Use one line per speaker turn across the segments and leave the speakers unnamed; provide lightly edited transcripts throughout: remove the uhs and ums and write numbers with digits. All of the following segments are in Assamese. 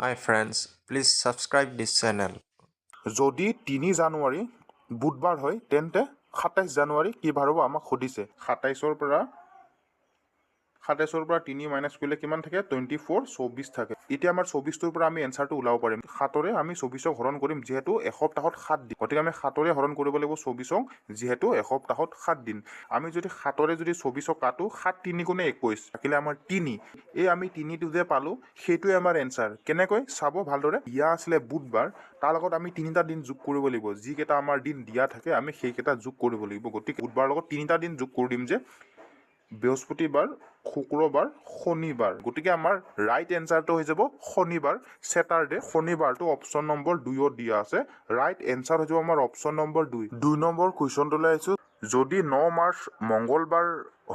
Hi friends, please subscribe this channel.
যদি 3 জানুৱাৰী বুধবাৰ হয় তেন্তে 27 জানুৱাৰী কি বাৰ হ'ব আমাক সুধিছে 27ৰ পৰা 3 মাইনাছ কৰিলে কিমান থাকে 24 24 থাকে এতিয়া আমাৰ 24টোৰ পৰা আমি এনসাৰটো ওলাব পাৰিম 7ৰে আমি 24ক হৰণ কৰিম যেহেতু এসপ্তাহত 7 দিন গতিকে আমি 7ৰে হৰণ কৰিব লাগিব 24ক যেহেতু এসপ্তাহত 7 দিন আমি যদি 7ৰে যদি 24ক কাটো 7 3 গুণে 21 থাকিলে আমাৰ 3 এই আমি 3টো যে পালো সেইটোৱে আমাৰ এনসাৰ কেনেকৈ চাব ভালদৰে দিয়া আছিলে বুধবাৰ তাৰ লগত আমি 3টা দিন যোগ কৰিব লাগিব যিকেইটা আমাৰ দিন দিয়া থাকে আমি সেইকেইটা যোগ কৰিব লাগিব গতিকে বুধবাৰৰ লগত 3টা দিন যোগ কৰি দিম যে বৃহস্পতিবাৰ শুক্ৰবাৰ শনিবাৰ গতিকে আমাৰ ৰাইট এনসাৰটো হৈ যাব শনিবাৰ স্যাটাৰডে শনিবাৰটো অপচন নম্বৰ 2ত দিয়া আছে ৰাইট এনসাৰ হৈ যাব আমাৰ অপচন নম্বৰ 2 নম্বৰ কুৱেশ্যনটোলৈ আহিছো যদি 9 মাৰ্চ মঙ্গলবাৰ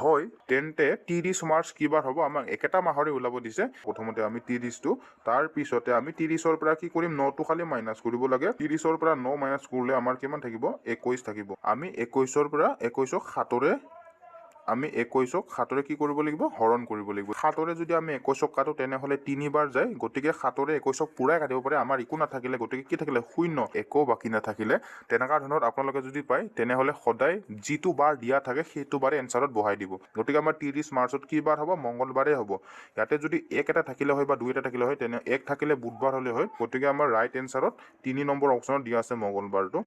হয় তেন্তে 30 মাৰ্চ কি বাৰ হ'ব আমাক একেটা মাহৰে ওলাব দিছে প্ৰথমতে আমি 30টো তাৰ পিছতে আমি 30ৰ পৰা কি কৰিম 9টো খালি মাইনাছ কৰিব লাগে 30ৰ পৰা 9 মাইনাছ কৰিলে আমাৰ কিমান থাকিব 21 থাকিব আমি 21ৰ পৰা 21ক 7ৰে আমি 21ক 7ৰে কি কৰিব লাগিব হৰণ কৰিব লাগিব 7ৰে যদি আমি 21ক কাটো তেনেহলে 3 বাৰ যায় গতিকে 7ৰে 21ক পুৰাই কাটিব পাৰে আমাৰ একো নাথাকিলে গতিকে কি থাকিলে শূন্য একো বাকি নাথাকিলে তেনেকা ধৰণৰ আপোনালোকে যদি পায় তেনেহলে সদায় যিটো বাৰ দিয়া থাকে সেইটো বাৰে এনসাৰত বহাই দিব গতিকে আমাৰ 30 মাৰ্চত কি বাৰ হ'ব মঙ্গলবাৰে হ'ব ইয়াতে যদি 1 এটা থাকিলে হয় বা 2 এটা থাকিলে হয় তেনে 1 থাকিলে বুধবাৰ হলে হয় গতিকে আমাৰ ৰাইট এনসাৰত 3 নম্বৰ অপচনত দিয়া আছে মঙ্গলবাৰটো